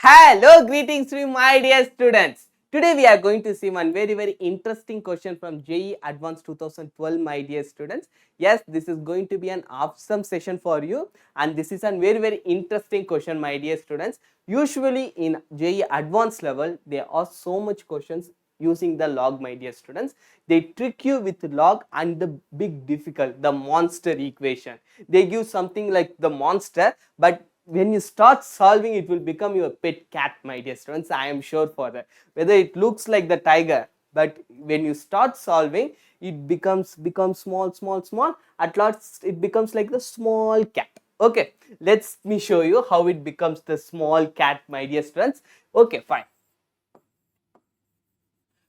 Hello, greetings to you, my dear students. Today we are going to see one very interesting question from JEE Advanced 2012, my dear students. Yes, this is going to be an awesome session for you, and this is a very interesting question, my dear students. Usually in JEE Advanced level, there are so much questions using the log, my dear students. They trick you with log and the big difficult, the monster equation. They give something like the monster, but when you start solving, it will become your pet cat, my dear students. I am sure for that. Whether it looks like the tiger, but when you start solving, it becomes small. At last, it becomes like the small cat. Okay, let me show you how it becomes the small cat, my dear students. Okay, fine.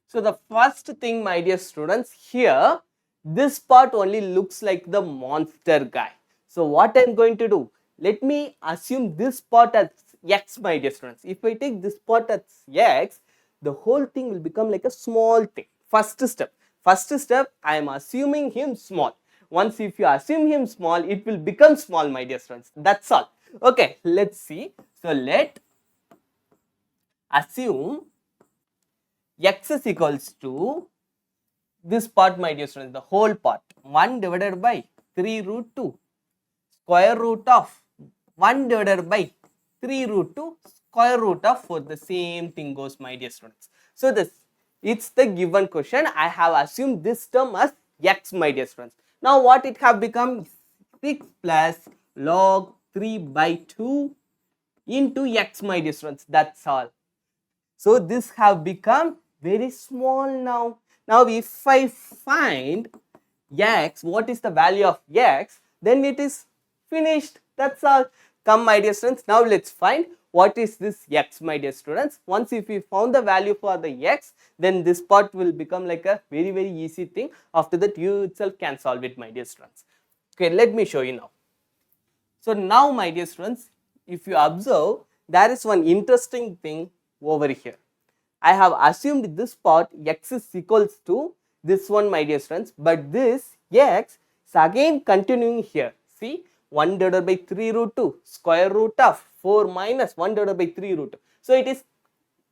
So the first thing, my dear students, here this part only looks like the monster guy. So what I'm going to do, let me assume this part as x, my dear students. If I take this part as x, the whole thing will become like a small thing. First step, I am assuming him small. Once if you assume him small, it will become small, my dear students. That's all. Okay, let's see. So let assume x is equals to this part, my dear students, the whole part, 1 divided by 3 root 2 square root of 1 divided by 3 root 2 square root of 4. The same thing goes, my dear students. So this, it's the given question. I have assumed this term as x, my dear students. Now what it have become, 6 plus log 3 by 2 into x, my dear students. That's all. So this have become very small now. Now if I find x, what is the value of x, then it is finished. That's all. Come, my dear students, now let's find what is this x, my dear students. Once if we found the value for the x, then this part will become like a very easy thing. After that, you itself can solve it, my dear students. Okay, let me show you now. So now, my dear students, if you observe, there is one interesting thing over here. I have assumed this part x is equals to this one, my dear students, but this x is again continuing here. See, 1 divided by 3 root 2 square root of 4 minus 1 divided by 3 root 2. So it is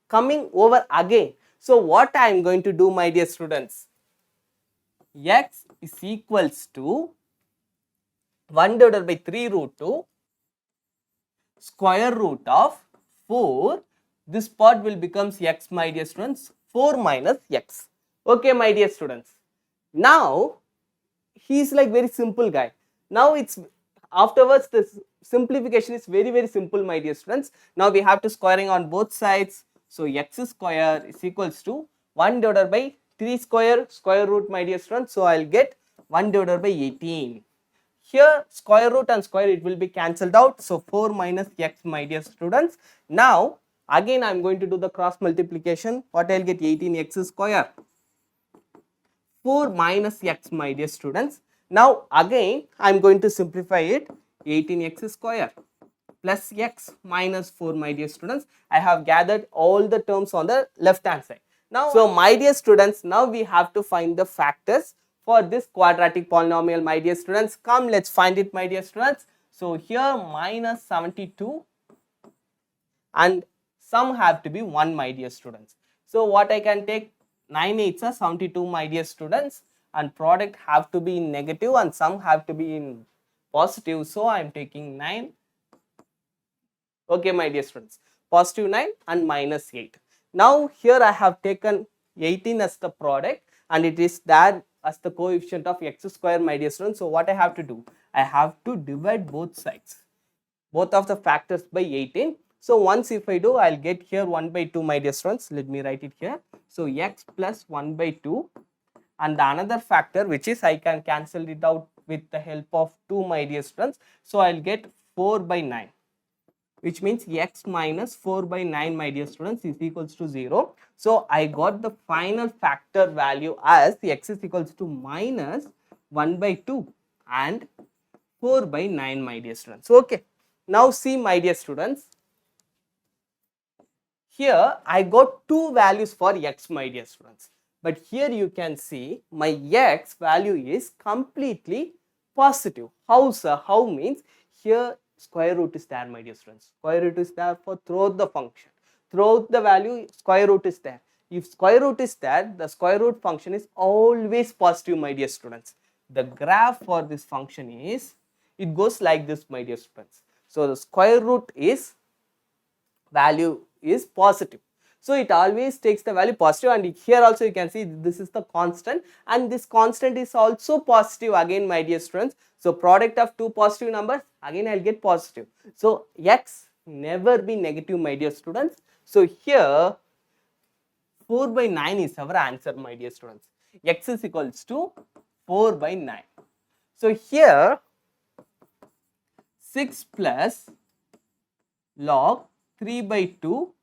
coming over again. So what I am going to do, my dear students, x is equals to 1 divided by 3 root 2 square root of 4. This part will becomes x, my dear students, 4 minus x. Okay, my dear students. Now he is like very simple guy. Now it's afterwards this simplification is very simple, my dear students. Now we have to squaring on both sides. So x square is equals to 1 divided by 3 square root, my dear students. So I'll get 1 divided by 18. Here square root and square, it will be cancelled out. So 4 minus x, my dear students. Now again I am going to do the cross multiplication. What I'll get, 18x square 4 minus x, my dear students. Now again I am going to simplify it. 18x square plus x minus 4, my dear students. I have gathered all the terms on the left hand side. Now, so my dear students, now we have to find the factors for this quadratic polynomial, my dear students. Come, let's find it, my dear students. So here minus 72 and sum have to be 1, my dear students. So what I can take, 9 8s are 72, my dear students, and product have to be in negative and sum have to be in positive. So I am taking 9. Okay, my dear students, positive 9 and minus 8. Now here I have taken 18 as the product and it is there as the coefficient of x square, my dear students. So what I have to do, I have to divide both sides, both of the factors by 18. So once if I do, I'll get here 1 by 2, my dear students. Let me write it here. So x plus 1 by 2 and the another factor, which is I can cancel it out with the help of 2, my dear students. So I'll get 4 by 9, which means x minus 4 by 9, my dear students, is equals to 0. So I got the final factor value as x is equals to minus 1 by 2 and 4 by 9, my dear students. Okay. Now see, my dear students, here I got two values for x, my dear students. But here you can see my x value is completely positive. How, sir? How means here square root is there, my dear students. Square root is there for throughout the function. Throughout the value, square root is there. If square root is there, the square root function is always positive, my dear students. The graph for this function is, it goes like this, my dear students. So the square root is, value is positive. So it always takes the value positive, and here also you can see this is the constant, and this constant is also positive again, my dear students. So product of two positive numbers, again I will get positive. So x never be negative, my dear students. So here 4 by 9 is our answer, my dear students. X is equals to 4 by 9. So here 6 plus log 3 by 2.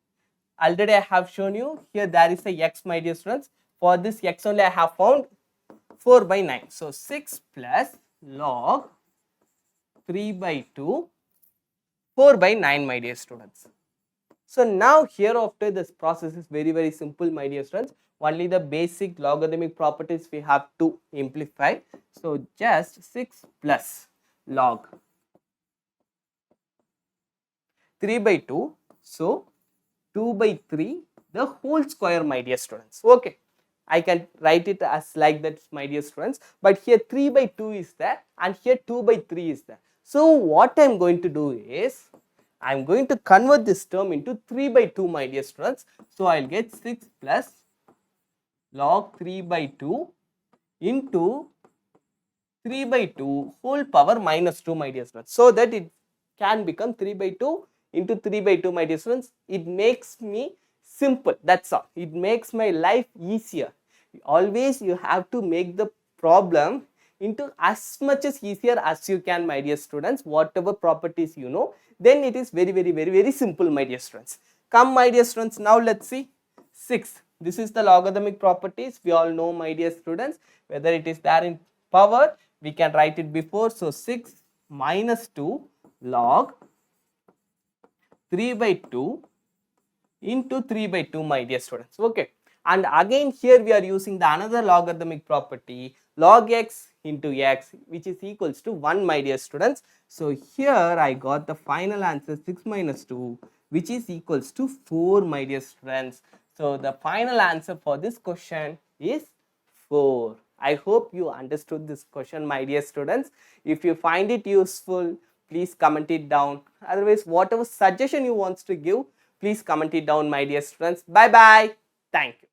Already I have shown you here there is a x, my dear students. For this x only I have found 4 by 9. So 6 plus log 3 by 2, 4 by 9, my dear students. So now hereafter this process is very simple, my dear students. Only the basic logarithmic properties we have to simplify. So just 6 plus log 3 by 2. So 2 by 3 the whole square, my dear students. Okay, I can write it as like that, my dear students, but here 3 by 2 is there and here 2 by 3 is there. So what I am going to do is, I am going to convert this term into 3 by 2, my dear students. So I will get 6 plus log 3 by 2 into 3 by 2 whole power minus 2, my dear students, so that it can become 3 by 2 into 3 by 2, my dear students. It makes me simple, that's all. It makes my life easier. Always you have to make the problem into as much as easier as you can, my dear students. Whatever properties you know, then it is very simple, my dear students. Come, my dear students, now let's see 6. This is the logarithmic properties. We all know, my dear students, whether it is there in power, we can write it before. So 6 minus 2 log 3 by 2 into 3 by 2, my dear students. Okay, and again here we are using the another logarithmic property, log x into x, which is equals to 1, my dear students. So here I got the final answer 6 minus 2, which is equals to 4, my dear students. So the final answer for this question is 4. I hope you understood this question, my dear students. If you find it useful, please comment it down. Otherwise, whatever suggestion you want to give, please comment it down, my dear students. Bye bye. Thank you.